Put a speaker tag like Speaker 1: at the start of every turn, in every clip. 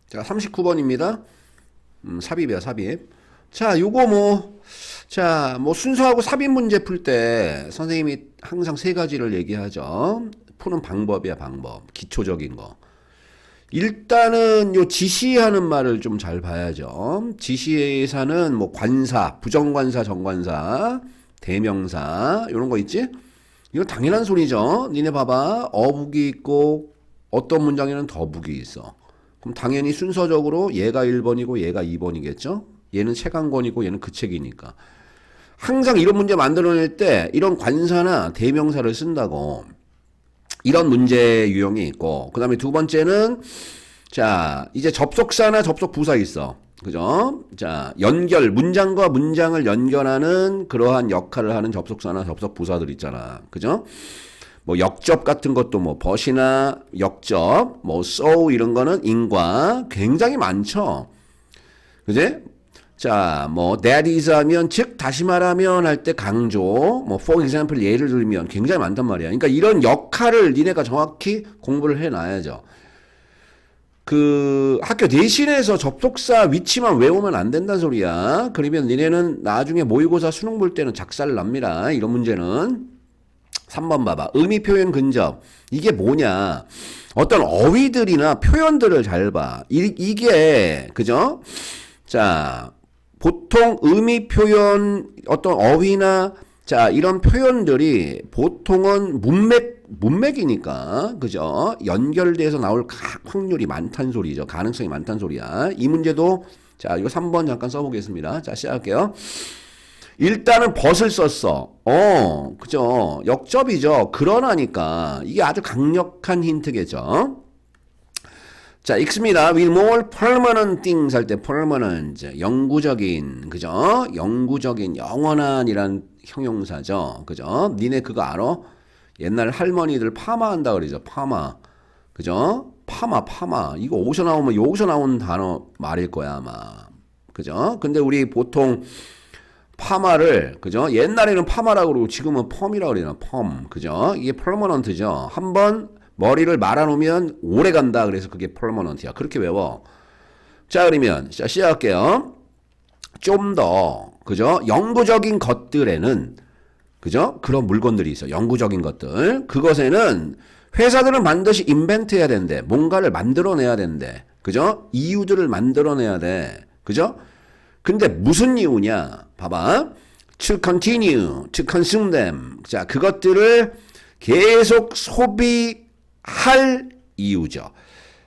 Speaker 1: 자, 39번입니다. 삽입이야, 삽입. 자, 요거 뭐 순서하고 삽입 문제 풀 때 선생님이 항상 세 가지를 얘기하죠. 푸는 방법이야, 방법. 기초적인 거. 일단은 요 지시하는 말을 좀 잘 봐야죠. 지시사는 뭐 관사, 부정관사, 정관사, 대명사, 요런 거 있지? 이거 당연한 소리죠. 니네 봐봐. 어북이 있고 어떤 문장에는 더북이 있어. 그럼 당연히 순서적으로 얘가 1번이고 얘가 2번이겠죠? 얘는 책 한 권이고 얘는 그 책이니까. 항상 이런 문제 만들어낼 때 이런 관사나 대명사를 쓴다고. 이런 문제 유형이 있고, 그 다음에 두 번째는, 자, 이제 접속사나 접속부사 있어. 그죠? 자, 연결, 문장과 문장을 연결하는 그러한 역할을 하는 접속사나 접속부사들 있잖아. 그죠? 뭐 역접 같은 것도 뭐 벗이나 역접, 뭐 so 이런 거는 인과 굉장히 많죠. 그지? 자, 뭐 that is 하면 즉 다시 말하면 할 때 강조, 뭐 for example 예를 들면 굉장히 많단 말이야. 그러니까 이런 역할을 니네가 정확히 공부를 해놔야죠. 그 학교 내신에서 접속사 위치만 외우면 안 된다는 소리야. 그러면 니네는 나중에 모의고사 수능 볼 때는 작살 납니다. 이런 문제는. 3번 봐봐. 의미 표현 근접. 이게 뭐냐? 어떤 어휘들이나 표현들을 잘 봐. 이게 그죠? 자, 보통 의미 표현, 어떤 어휘나, 자, 이런 표현들이 보통은 문맥이니까, 그죠? 연결돼서 나올 확률이 많다는 소리죠. 가능성이 많다는 소리야. 이 문제도, 자, 이거 3번 잠깐 써보겠습니다. 자, 시작할게요. 일단은 벗을 썼어. 그죠? 역접이죠. 그러나니까. 이게 아주 강력한 힌트겠죠. 자, 읽습니다. With more permanent things 할 때 permanent, 영구적인, 그죠? 영구적인, 영원한이란 형용사죠. 그죠? 니네 그거 알아? 옛날 할머니들 파마한다 그러죠. 파마. 그죠? 파마. 이거 어디서 나오면 여기서 나온 단어 말일 거야, 아마. 그죠? 근데 우리 보통 파마를, 그죠? 옛날에는 파마라고 그러고 지금은 펌이라고 그러나, 펌. 그죠? 이게 permanent죠. 한번 머리를 말아놓으면 오래 간다. 그래서 그게 permanent야. 그렇게 외워. 자, 그러면 자, 시작할게요. 좀 더, 그죠? 영구적인 것들에는, 그죠? 그런 물건들이 있어. 영구적인 것들. 그것에는 회사들은 반드시 인벤트 해야 된대. 뭔가를 만들어내야 된대. 그죠? 이유들을 만들어내야 돼. 그죠? 근데 무슨 이유냐? 봐봐. To continue, to consume them. 자, 그것들을 계속 소비할 이유죠.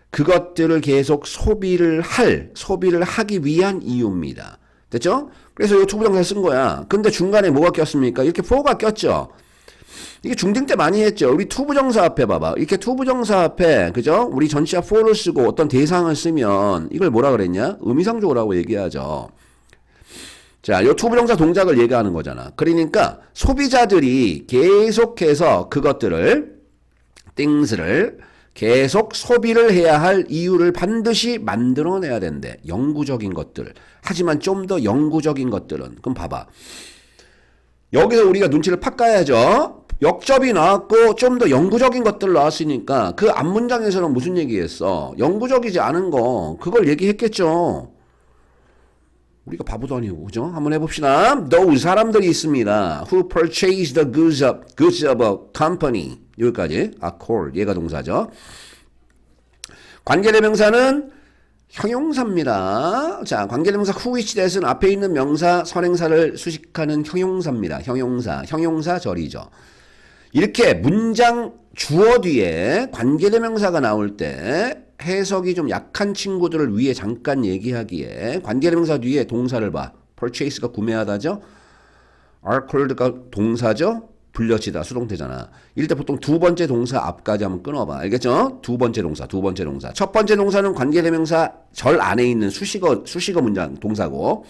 Speaker 1: 그것들을 계속 소비를 하기 위한 이유입니다. 됐죠? 그래서 이 투부정사 쓴 거야. 근데 중간에 뭐가 꼈습니까? 이렇게 for가 꼈죠. 이게 중딩 때 많이 했죠. 우리 투부정사 앞에 봐봐. 이렇게 투부정사 앞에, 그죠? 우리 전치사 for를 쓰고 어떤 대상을 쓰면 이걸 뭐라 그랬냐? 의미상조라고 얘기하죠. 자, 요 투부정사 동작을 얘기하는 거잖아. 그러니까 소비자들이 계속해서 그것들을, things를 계속 소비를 해야 할 이유를 반드시 만들어내야 된대. 영구적인 것들. 하지만 좀 더 영구적인 것들은. 그럼 봐봐. 여기서 우리가 눈치를 팍 까야죠. 역접이 나왔고 좀 더 영구적인 것들 나왔으니까 그 앞문장에서는 무슨 얘기했어? 영구적이지 않은 거. 그걸 얘기했겠죠. 우리가 바보도 아니고, 그죠? 한번 해봅시다. those 사람들이 있습니다. who purchase the goods of a company. 여기까지. accord. 얘가 동사죠. 관계대명사는 형용사입니다. 자, 관계대명사 who, which, that은 앞에 있는 명사, 선행사를 수식하는 형용사입니다. 형용사절이죠. 이렇게 문장 주어 뒤에 관계대명사가 나올 때 해석이 좀 약한 친구들을 위해 잠깐 얘기하기에 관계대명사 뒤에 동사를 봐. purchase가 구매하다죠. accord가 동사죠. 불려지다 수동태잖아. 이럴 때 보통 두 번째 동사 앞까지 한번 끊어봐. 알겠죠? 두 번째 동사. 첫 번째 동사는 관계대명사 절 안에 있는 수식어 문장 동사고,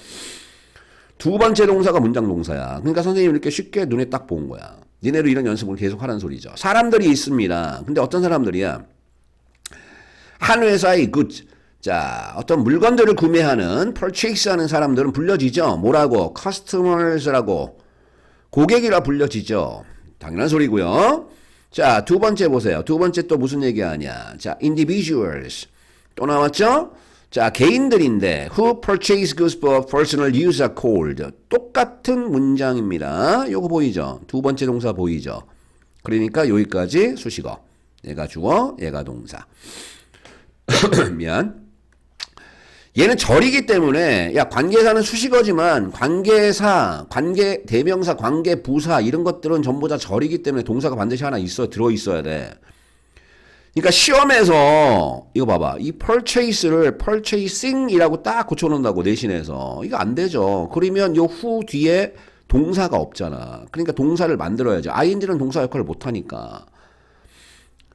Speaker 1: 두 번째 동사가 문장 동사야. 그러니까 선생님이 이렇게 쉽게 눈에 딱 본 거야. 니네도 이런 연습을 계속 하라는 소리죠. 사람들이 있습니다. 근데 어떤 사람들이야? 한 회사의 goods. 자, 어떤 물건들을 구매하는, purchase하는 사람들은 불려지죠. 뭐라고? customers라고. 고객이라 불려지죠. 당연한 소리고요. 자, 두 번째 보세요. 두 번째 또 무슨 얘기하냐. 자, individuals. 또 나왔죠? 자, 개인들인데 who purchase goods for personal use are called. 똑같은 문장입니다. 요거 보이죠? 두 번째 동사 보이죠? 그러니까 여기까지 수식어. 얘가 주어, 얘가 동사. 미안. 얘는 절이기 때문에 야 관계사는 수식어지만 관계사, 관계 대명사, 관계 부사 이런 것들은 전부 다 절이기 때문에 동사가 반드시 하나 들어 있어야 돼. 그러니까 시험에서 이거 봐봐. 이 purchase를 purchasing이라고 딱 고쳐놓는다고 내신에서 이거 안 되죠. 그러면 요 who 뒤에 동사가 없잖아. 그러니까 동사를 만들어야죠. ing는 동사 역할을 못하니까.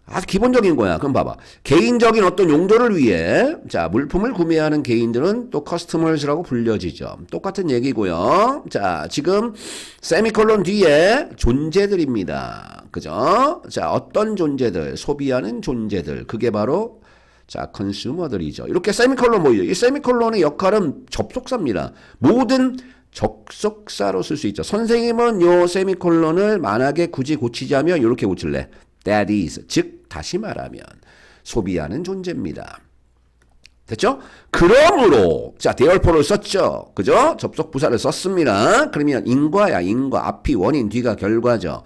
Speaker 1: 아주 기본적인 거야. 그럼 봐봐. 개인적인 어떤 용도를 위해 자 물품을 구매하는 개인들은 또 customers라고 불려지죠. 똑같은 얘기고요. 자 지금 세미콜론 뒤에 존재들입니다. 그죠? 자 어떤 존재들, 소비하는 존재들. 그게 바로 자 컨슈머들이죠. 이렇게 세미콜론 보이죠. 이 세미콜론의 역할은 접속사입니다. 모든 접속사로 쓸 수 있죠. 선생님은 요 세미콜론을 만약에 굳이 고치자면 이렇게 고칠래. That is, 즉 다시 말하면 소비하는 존재입니다. 됐죠? 그러므로 자 대열포를 썼죠. 그죠? 접속 부사를 썼습니다. 그러면 인과야 인과. 앞이 원인, 뒤가 결과죠.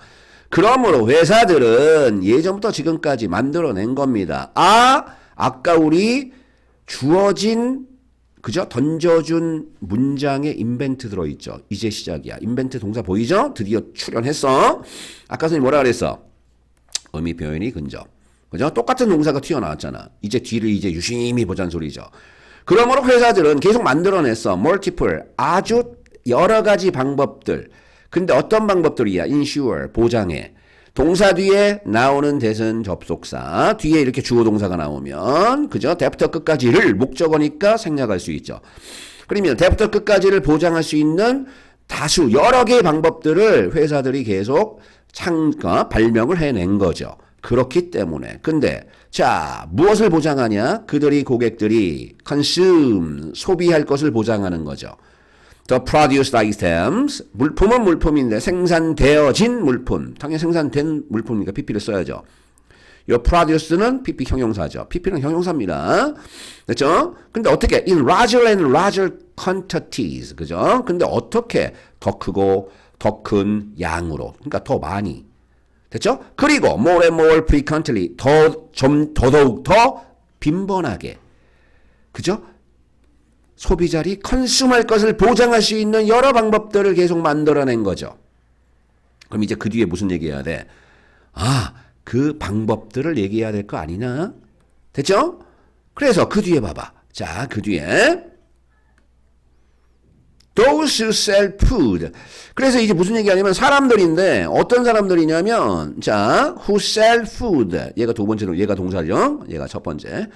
Speaker 1: 그러므로 회사들은 예전부터 지금까지 만들어낸 겁니다. 아까 우리 주어진 그죠? 던져준 문장에 인벤트 들어있죠. 이제 시작이야. 인벤트 동사 보이죠? 드디어 출연했어. 아까 선생님 뭐라 그랬어? 의미 표현이 근접. 그죠? 똑같은 동사가 튀어나왔잖아. 이제 뒤를 이제 유심히 보자는 소리죠. 그러므로 회사들은 계속 만들어냈어. multiple. 아주 여러 가지 방법들. 근데 어떤 방법들이야? ensure. 보장해. 동사 뒤에 나오는 대선 접속사. 뒤에 이렇게 주어 동사가 나오면. 그죠? 대부터 끝까지를 목적어니까 생략할 수 있죠. 그러면 대부터 끝까지를 보장할 수 있는 다수 여러 개의 방법들을 회사들이 계속 발명을 해낸 거죠. 그렇기 때문에. 근데 자 무엇을 보장하냐? 그들이 고객들이 consume 소비할 것을 보장하는 거죠. The produced items 물품은 물품인데 생산되어진 물품. 당연히 생산된 물품이니까 pp를 써야죠. 이 produce는 pp 형용사죠. pp는 형용사입니다. 됐죠? 근데 어떻게 in larger and larger quantities. 그죠? 근데 어떻게 더 크고 더 큰 양으로. 그러니까 더 많이. 됐죠? 그리고 more and more frequently. 더더욱 더 빈번하게. 그죠? 소비자들이 컨슘할 것을 보장할 수 있는 여러 방법들을 계속 만들어낸 거죠. 그럼 이제 그 뒤에 무슨 얘기해야 돼? 그 방법들을 얘기해야 될 거 아니냐? 됐죠? 그래서 그 뒤에 봐봐. 자, 그 뒤에 Those who sell food. 그래서 이제 무슨 얘기하냐면 사람들인데 어떤 사람들이냐면 자, who sell food. 얘가 두 번째로 얘가 동사죠. 얘가 첫 번째.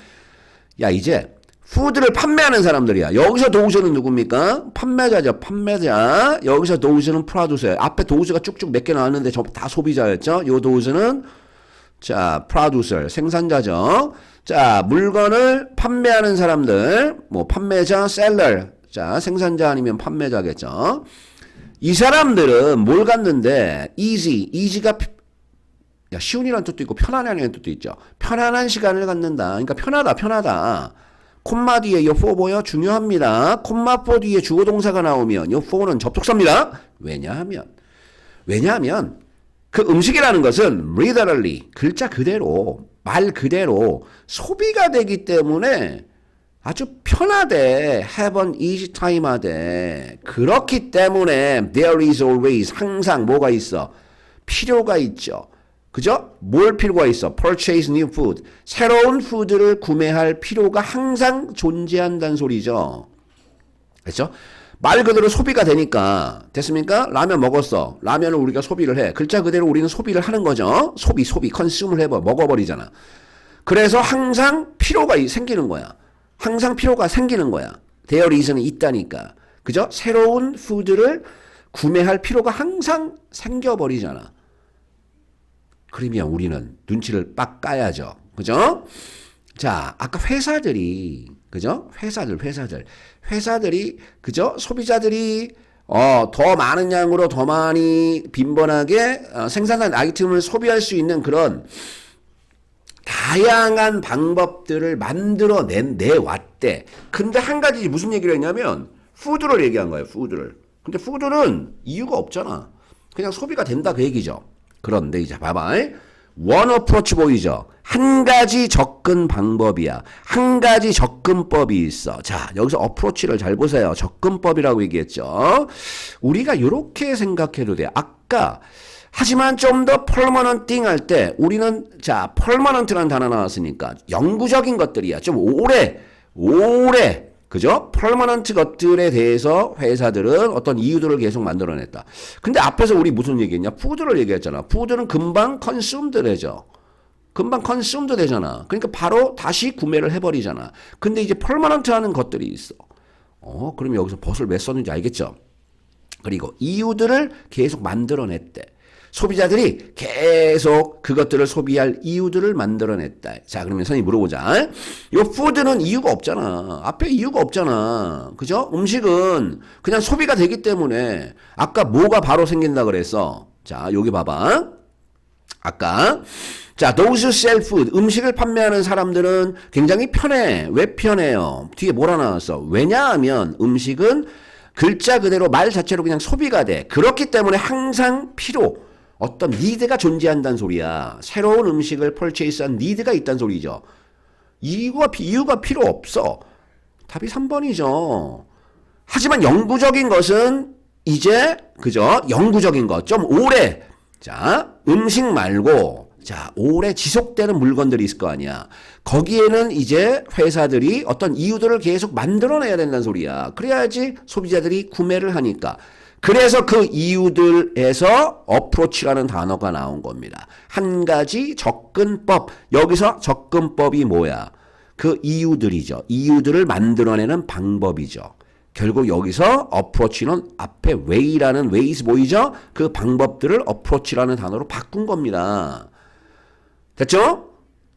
Speaker 1: 야, 이제 푸드를 판매하는 사람들이야. 여기서 도우스는 누굽니까? 판매자죠. 판매자. 여기서 도우스는 프로듀서예요. 앞에 도우스가 쭉쭉 몇 개 나왔는데 다 소비자였죠. 요 도우스는 자, 프로듀서, 생산자죠. 자, 물건을 판매하는 사람들, 뭐 판매자, 셀러. 자, 생산자 아니면 판매자겠죠. 이 사람들은 뭘 갖는데 easy가 쉬운이라는 뜻도 있고 편안하다는 뜻도 있죠. 편안한 시간을 갖는다. 그러니까 편하다. 콤마 뒤에 이 for 보여? 중요합니다. 콤마 for 뒤에 주어 동사가 나오면 이 for는 접속사입니다. 왜냐하면 그 음식이라는 것은 literally 글자 그대로 말 그대로 소비가 되기 때문에 아주 편하대. have an easy time 하대. 그렇기 때문에 there is always 항상 뭐가 있어? 필요가 있죠. 그죠? 뭘 필요가 있어? purchase new food. 새로운 푸드를 구매할 필요가 항상 존재한다는 소리죠. 그렇죠? 말 그대로 소비가 되니까 됐습니까? 라면 먹었어. 라면을 우리가 소비를 해. 글자 그대로 우리는 소비를 하는 거죠. 소비, 컨슘을 해버 먹어버리잖아. 그래서 항상 필요가 생기는 거야. 항상 필요가 생기는 거야. there is는 있다니까. 그죠? 새로운 푸드를 구매할 필요가 항상 생겨버리잖아. 그러면 우리는 눈치를 빡 까야죠. 그죠? 자, 아까 회사들이, 그죠? 회사들이, 그죠? 소비자들이, 더 많은 양으로 더 많이 빈번하게 생산한 아이템을 소비할 수 있는 그런 다양한 방법들을 내왔대. 근데 한 가지 무슨 얘기를 했냐면 푸드를 얘기한 거예요. 푸드를. 근데 푸드는 이유가 없잖아. 그냥 소비가 된다 그 얘기죠. 그런데 이제 봐봐. 원 어프로치 보이죠? 한 가지 접근 방법이야. 한 가지 접근법이 있어. 자, 여기서 어프로치를 잘 보세요. 접근법이라고 얘기했죠. 우리가 이렇게 생각해도 돼. 아까 하지만 좀 더 permanenting 할 때 우리는 자, permanent라는 단어 나왔으니까 영구적인 것들이야. 좀 오래 그죠? permanent 것들에 대해서 회사들은 어떤 이유들을 계속 만들어냈다. 근데 앞에서 우리 무슨 얘기했냐? 푸드를 얘기했잖아. 푸드는 금방 consumed 되죠. 금방 consumed 되잖아. 그러니까 바로 다시 구매를 해버리잖아. 근데 이제 permanent 하는 것들이 있어. 그럼 여기서 벗을 왜 썼는지 알겠죠? 그리고 이유들을 계속 만들어냈대. 소비자들이 계속 그것들을 소비할 이유들을 만들어냈다. 자, 그러면 선생님이 물어보자. 요 푸드는 이유가 없잖아. 앞에 이유가 없잖아. 그죠? 음식은 그냥 소비가 되기 때문에 아까 뭐가 바로 생긴다 그랬어. 자, 여기 봐봐. 아까 자, those who sell food 음식을 판매하는 사람들은 굉장히 편해. 왜 편해요? 뒤에 뭐라 나왔어? 왜냐하면 음식은 글자 그대로 말 자체로 그냥 소비가 돼. 그렇기 때문에 항상 어떤 니드가 존재한다는 소리야. 새로운 음식을 펄체이스한 니드가 있다는 소리죠. 이유가 필요 없어. 답이 3번이죠. 하지만 영구적인 것은 이제 그죠? 영구적인 것. 좀 오래. 자, 음식 말고 자, 오래 지속되는 물건들이 있을 거 아니야. 거기에는 이제 회사들이 어떤 이유들을 계속 만들어내야 된다는 소리야. 그래야지 소비자들이 구매를 하니까. 그래서 그 이유들에서 어프로치라는 단어가 나온 겁니다. 한 가지 접근법. 여기서 접근법이 뭐야? 그 이유들이죠. 이유들을 만들어내는 방법이죠. 결국 여기서 어프로치는 앞에 way라는 ways 보이죠? 그 방법들을 어프로치라는 단어로 바꾼 겁니다. 됐죠?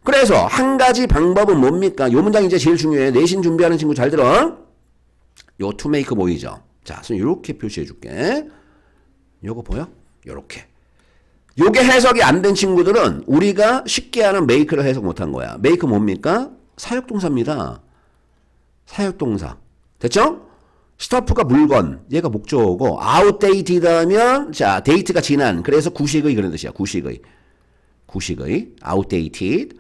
Speaker 1: 그래서 한 가지 방법은 뭡니까? 요 문장 이제 제일 중요해. 내신 준비하는 친구 잘 들어. 요 to make 보이죠? 자, 선생님 이렇게 표시해 줄게. 요거 보여? 요렇게. 요게 해석이 안 된 친구들은 우리가 쉽게 하는 make를 해석 못한 거야. make 뭡니까? 사역동사입니다. 사역동사. 됐죠? stuff가 물건, 얘가 목적어고 outdated 하면 자, date가 지난. 그래서 구식의 그런 뜻이야. 구식의 outdated.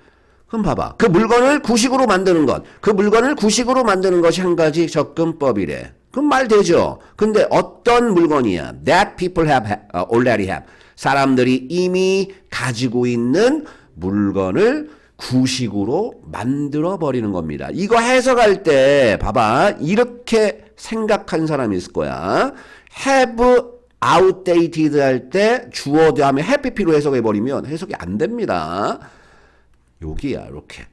Speaker 1: 그럼 봐봐. 그 물건을 구식으로 만드는 것. 그 물건을 구식으로 만드는 것이 한 가지 접근법이래. 그럼 말 되죠. 근데 어떤 물건이야? That people already have. 사람들이 이미 가지고 있는 물건을 구식으로 만들어 버리는 겁니다. 이거 해석할 때 봐봐. 이렇게 생각한 사람이 있을 거야. have outdated 할 때 주어 다음에 have pp로 해석해 버리면 해석이 안 됩니다. 여기야, 이렇게.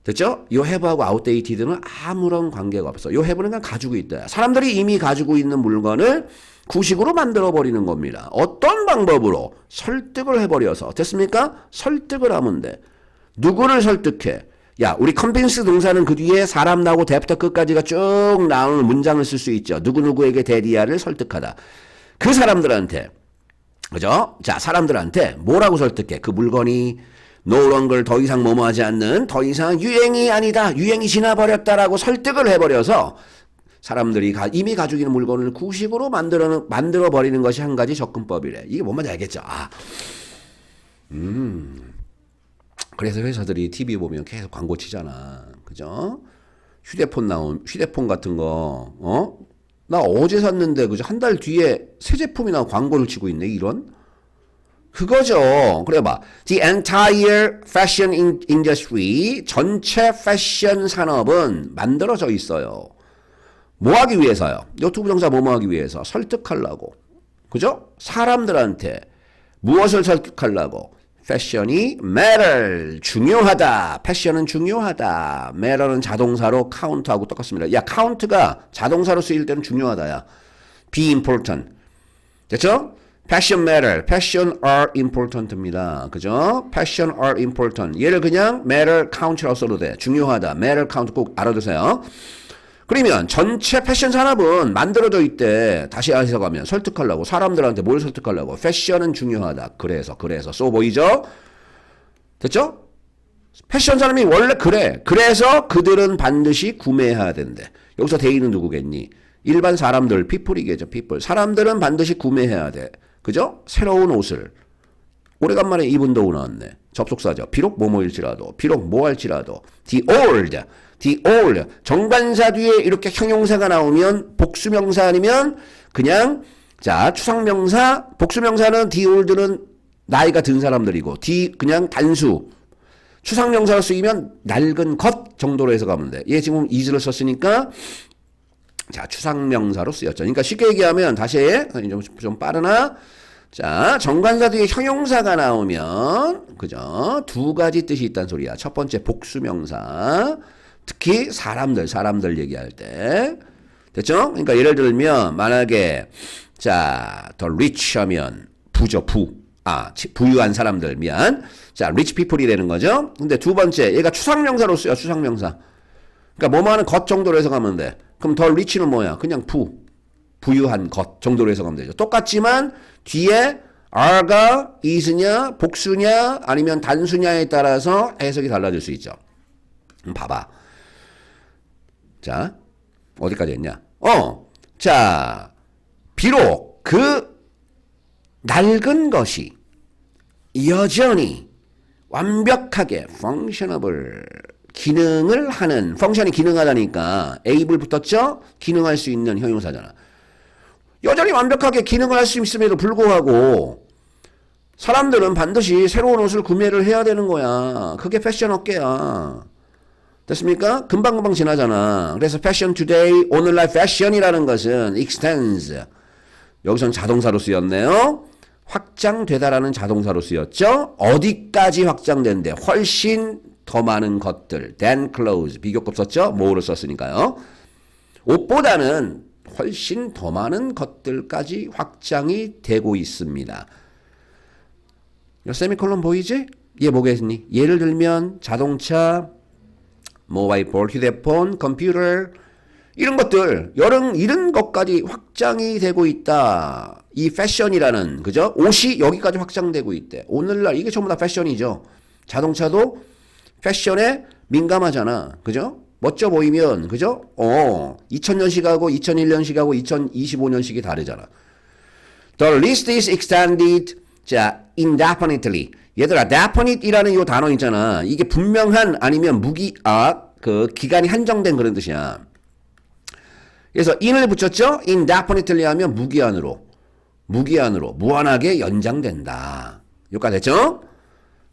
Speaker 1: 됐죠? 요 have하고 outdated는 아무런 관계가 없어. 요 have는 그냥 가지고 있다. 사람들이 이미 가지고 있는 물건을 구식으로 만들어버리는 겁니다. 어떤 방법으로? 설득을 해버려서. 됐습니까? 설득을 하면 돼. 누구를 설득해? 야, 우리 컨빈스 동사는 그 뒤에 사람 나오고 대부터 끝까지가 쭉 나오는 문장을 쓸 수 있죠. 누구누구에게 대리아를 설득하다. 그 사람들한테. 그죠? 자, 사람들한테 뭐라고 설득해? 그 물건이 no longer 더 이상 뭐뭐하지 않는 더 이상 유행이 아니다. 유행이 지나버렸다라고 설득을 해버려서 사람들이 이미 가지고 있는 물건을 구식으로 만들어버리는 것이 한 가지 접근법이래. 이게 뭔 말인지 알겠죠? 그래서 회사들이 TV 보면 계속 광고 치잖아. 그죠? 휴대폰 같은 거, 나 어제 샀는데, 그죠? 한 달 뒤에 새 제품이 나와 광고를 치고 있네, 이런? 그거죠. 그래 봐. The entire fashion industry, 전체 패션 산업은 만들어져 있어요. 뭐 하기 위해서요? 요 투부정사 뭐뭐 하기 위해서? 설득하려고. 그죠? 사람들한테 무엇을 설득하려고? 패션이 matter, 중요하다. 패션은 중요하다. matter는 자동사로 count하고 똑같습니다. 야, count가 자동사로 쓰일 때는 중요하다야. be important. 됐죠? Passion matter, passion are important입니다. 그죠? Passion are important. 얘를 그냥 matter count라고 써도 돼. 중요하다. matter count 꼭 알아두세요. 그러면 전체 패션 산업은 만들어져 있대. 다시 해석하면 설득하려고. 사람들한테 뭘 설득하려고. 패션은 중요하다. 그래서 써 보이죠? 됐죠? 패션 산업이 원래 그래. 그래서 그들은 반드시 구매해야 된대. 여기서 대인은 누구겠니? 일반 사람들, 피플이겠죠, 피플. 사람들은 반드시 구매해야 돼. 그죠? 새로운 옷을. 오래간만에 입은 더우 나왔네. 접속사죠. 비록 뭐뭐일지라도, 비록 뭐할지라도. the old. 정관사 뒤에 이렇게 형용사가 나오면 복수명사 아니면 그냥 자 추상명사. 복수명사는 the old는 나이가 든 사람들이고 그냥 단수. 추상명사로 쓰이면 낡은 것 정도로 해석하면 돼. 얘 지금 is를 썼으니까 자 추상명사로 쓰였죠. 그러니까 쉽게 얘기하면 다시 좀 빠르나 자 정관사 뒤에 형용사가 나오면 그죠? 두 가지 뜻이 있다는 소리야. 첫 번째 복수명사. 특히 사람들 얘기할 때 됐죠? 그러니까 예를 들면 만약에 자 더 rich 하면 부죠. 부유한 사람들 미안. 자, rich people이 되는 거죠. 근데 두 번째, 얘가 추상명사로 쓰여, 추상명사. 그러니까 뭐뭐 하는 것 정도로 해석하면 돼. 그럼 더 rich는 뭐야? 그냥 부유한 것 정도로 해석하면 되죠. 똑같지만 뒤에 are가 is냐, 복수냐, 아니면 단수냐에 따라서 해석이 달라질 수 있죠. 봐봐. 자, 어디까지 했냐? 자, 비록 그 낡은 것이 여전히 완벽하게 functionable 기능을 하는 펑션이 기능하다니까 able 붙었죠? 기능할 수 있는 형용사잖아. 여전히 완벽하게 기능을 할 수 있음에도 불구하고 사람들은 반드시 새로운 옷을 구매를 해야 되는 거야. 그게 패션 업계야. 됐습니까? 금방금방 지나잖아. 그래서 패션 투데이 오늘날 패션이라는 것은 extends 여기선 자동사로 쓰였네요. 확장되다라는 자동사로 쓰였죠. 어디까지 확장된대? 훨씬 더 많은 것들. than clothes. 비교급 썼죠. more를 썼으니까요. 옷보다는 훨씬 더 많은 것들까지 확장이 되고 있습니다. 세미콜론 보이지? 얘 뭐겠니? 예를 들면 자동차, 모바일 폰, 휴대폰, 컴퓨터 이런 것들 이런 것까지 확장이 되고 있다. 이 패션이라는 그죠? 옷이 여기까지 확장되고 있대. 오늘날 이게 전부 다 패션이죠. 자동차도 패션에 민감하잖아. 그죠? 멋져 보이면 그죠? 2000년식하고 2001년식하고 2025년식이 다르잖아. The list is extended 자 indefinitely. 얘들아 definite이라는 이 단어 있잖아. 이게 분명한 아니면 그 기간이 한정된 그런 뜻이야. 그래서 in을 붙였죠? indefinitely 하면 무기한으로 무한하게 연장된다. 여기까지 됐죠?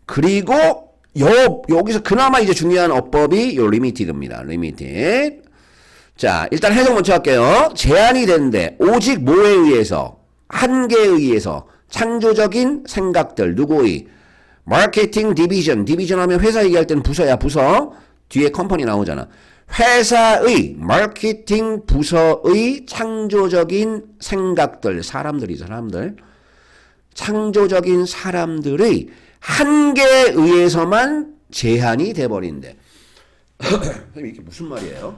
Speaker 1: 그리고 여기서 그나마 이제 중요한 어법이 요 limited입니다. limited. 자, 일단 해석 먼저 할게요. 제한이 되는데 오직 뭐에 의해서? 한계에 의해서 창조적인 생각들 누구의? 마케팅 디비전 하면 회사 얘기할 때는 부서야 부서. 뒤에 컴퍼니 나오잖아. 회사의 마케팅 부서의 창조적인 생각들 사람들이죠. 사람들. 창조적인 사람들의 한계에 의해서만 제한이 돼버린대. 선생님 이게 무슨 말이에요?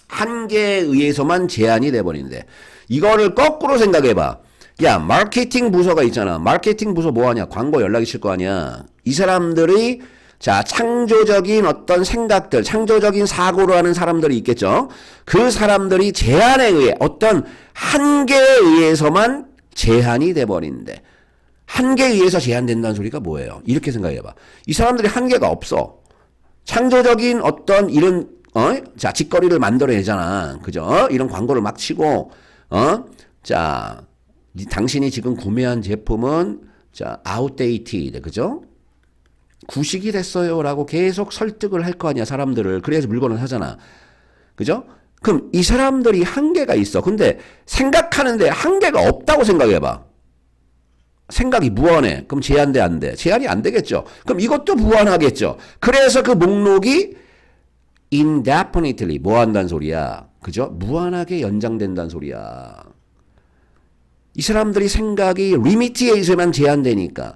Speaker 1: 한계에 의해서만 제한이 돼버린대. 이거를 거꾸로 생각해봐. 야 마케팅 부서가 있잖아. 마케팅 부서 뭐하냐? 광고 연락이 칠 거 아니야. 이 사람들이 자 창조적인 어떤 생각들 창조적인 사고를 하는 사람들이 있겠죠. 그 사람들이 제한에 의해 어떤 한계에 의해서만 제한이 돼버린대. 한계에 의해서 제한된다는 소리가 뭐예요? 이렇게 생각해봐. 이 사람들이 한계가 없어. 창조적인 어떤 이런 자 직거리를 만들어내잖아. 그죠? 이런 광고를 막 치고 자 당신이 지금 구매한 제품은 자 outdated 그죠? 구식이 됐어요라고 계속 설득을 할 거 아니야 사람들을. 그래서 물건을 사잖아. 그죠? 그럼 이 사람들이 한계가 있어. 근데 생각하는데 한계가 없다고 생각해봐. 생각이 무한해. 그럼 제한돼 안 돼? 제한이 안 되겠죠. 그럼 이것도 무한하겠죠. 그래서 그 목록이 indefinitely 뭐 한다는 소리야. 그죠? 무한하게 연장된다는 소리야. 이 사람들이 생각이 리미트에 의해서만 제한되니까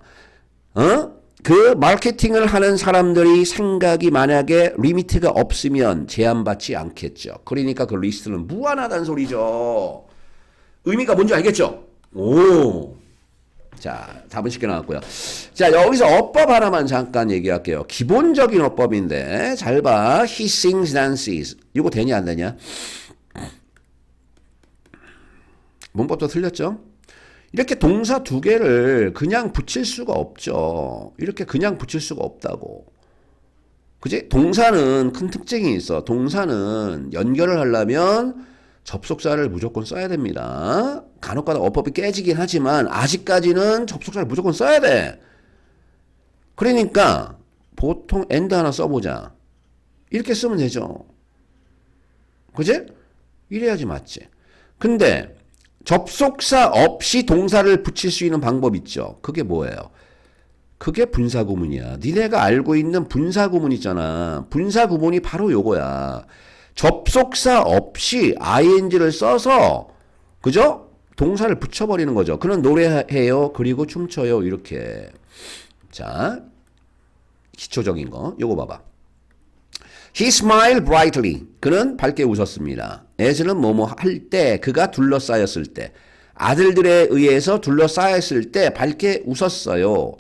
Speaker 1: 그 마케팅을 하는 사람들이 생각이 만약에 리미트가 없으면 제한받지 않겠죠. 그러니까 그 리스트는 무한하다는 소리죠. 의미가 뭔지 알겠죠? 오. 자, 답은 쉽게 나왔고요. 자, 여기서 어법 하나만 잠깐 얘기할게요. 기본적인 어법인데 잘 봐. He sings, dances. 이거 되냐 안 되냐? 문법도 틀렸죠? 이렇게 동사 두 개를 그냥 붙일 수가 없죠. 이렇게 그냥 붙일 수가 없다고. 그지? 동사는 큰 특징이 있어. 동사는 연결을 하려면 접속사를 무조건 써야 됩니다. 간혹가다 어법이 깨지긴 하지만 아직까지는 접속사를 무조건 써야 돼. 그러니까 보통 and 하나 써보자. 이렇게 쓰면 되죠. 그지? 이래야지 맞지. 근데 접속사 없이 동사를 붙일 수 있는 방법 있죠. 그게 뭐예요? 그게 분사구문이야. 니네가 알고 있는 분사구문 있잖아. 분사구문이 바로 요거야. 접속사 없이 ing를 써서 그죠? 동사를 붙여버리는 거죠. 그는 노래해요. 그리고 춤춰요. 이렇게. 자, 기초적인 거. 요거 봐봐. He smiled brightly. 그는 밝게 웃었습니다. as는 뭐뭐 할 때, 그가 둘러싸였을 때, 아들들에 의해서 둘러싸였을 때 밝게 웃었어요.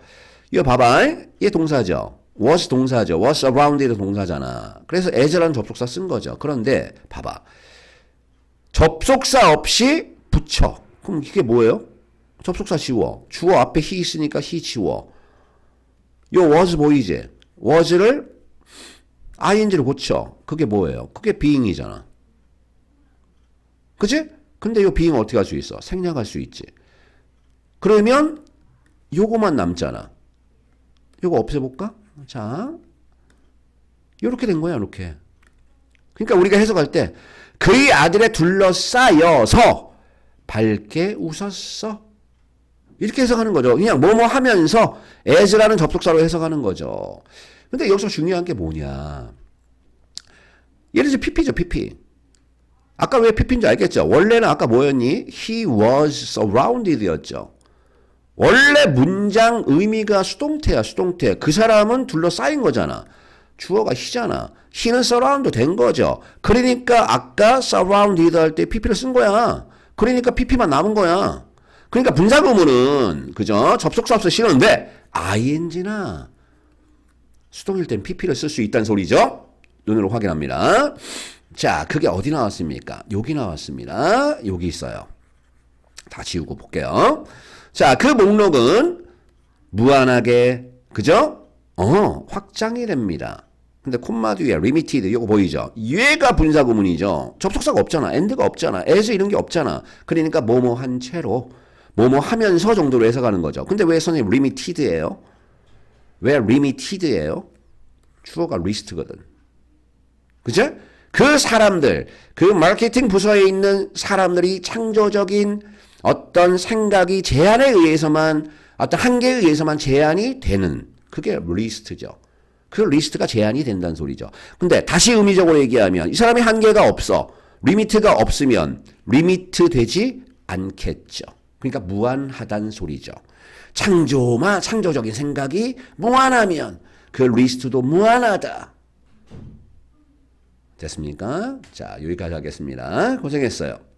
Speaker 1: 이거 봐봐. 얘 동사죠. was 동사죠. was around도 동사잖아. 그래서 as라는 접속사 쓴 거죠. 그런데 봐봐. 접속사 없이 붙여. 그럼 이게 뭐예요? 접속사 지워. 주어 앞에 he 있으니까 he 지워. 요 was 보이지? was를 ing를 고쳐. 그게 뭐예요? 그게 being이잖아. 그치? 근데 요 being 어떻게 할 수 있어? 생략할 수 있지. 그러면 요거만 남잖아. 요거 없애볼까? 자, 요렇게 된 거야, 요렇게. 그러니까 우리가 해석할 때 그의 아들에 둘러싸여서 밝게 웃었어. 이렇게 해석하는 거죠. 그냥 뭐뭐 하면서 as라는 접속사로 해석하는 거죠. 근데 여기서 중요한 게 뭐냐. 예를 들어 pp죠, pp. 아까 왜 pp인지 알겠죠? 원래는 아까 뭐였니? He was surrounded 였죠. 원래 문장 의미가 수동태야, 수동태. 그 사람은 둘러싸인 거잖아. 주어가 he잖아. he는 surround 된 거죠. 그러니까 아까 surrounded 할 때 pp를 쓴 거야. 그러니까 pp만 남은 거야. 그러니까 분사구문은 그죠? 접속사 없어 싫었는데 ing나 수동일 땐 pp를 쓸 수 있다는 소리죠. 눈으로 확인합니다. 자, 그게 어디 나왔습니까? 여기 나왔습니다. 여기 있어요. 다 지우고 볼게요. 자, 그 목록은 무한하게 그죠? 확장이 됩니다. 근데 콤마 뒤에 limited 이거 보이죠? 얘가 분사구문이죠. 접속사가 없잖아. and가 없잖아. as 이런 게 없잖아. 그러니까 뭐뭐 한 채로 뭐뭐 하면서 정도로 해석하는 거죠. 근데 왜 선생님 limited예요? 왜 limited예요? 주어가 list거든. 그죠? 그 사람들, 그 마케팅 부서에 있는 사람들이 창조적인 어떤 생각이 제한에 의해서만, 어떤 한계에 의해서만 제한이 되는, 그게 리스트죠. 그 리스트가 제한이 된다는 소리죠. 근데 다시 의미적으로 얘기하면 이 사람이 한계가 없어. 리미트가 없으면 리미트 되지 않겠죠. 그러니까 무한하다는 소리죠. 창조적인 생각이 무한하면 그 리스트도 무한하다. 됐습니까? 자, 여기까지 하겠습니다. 고생했어요.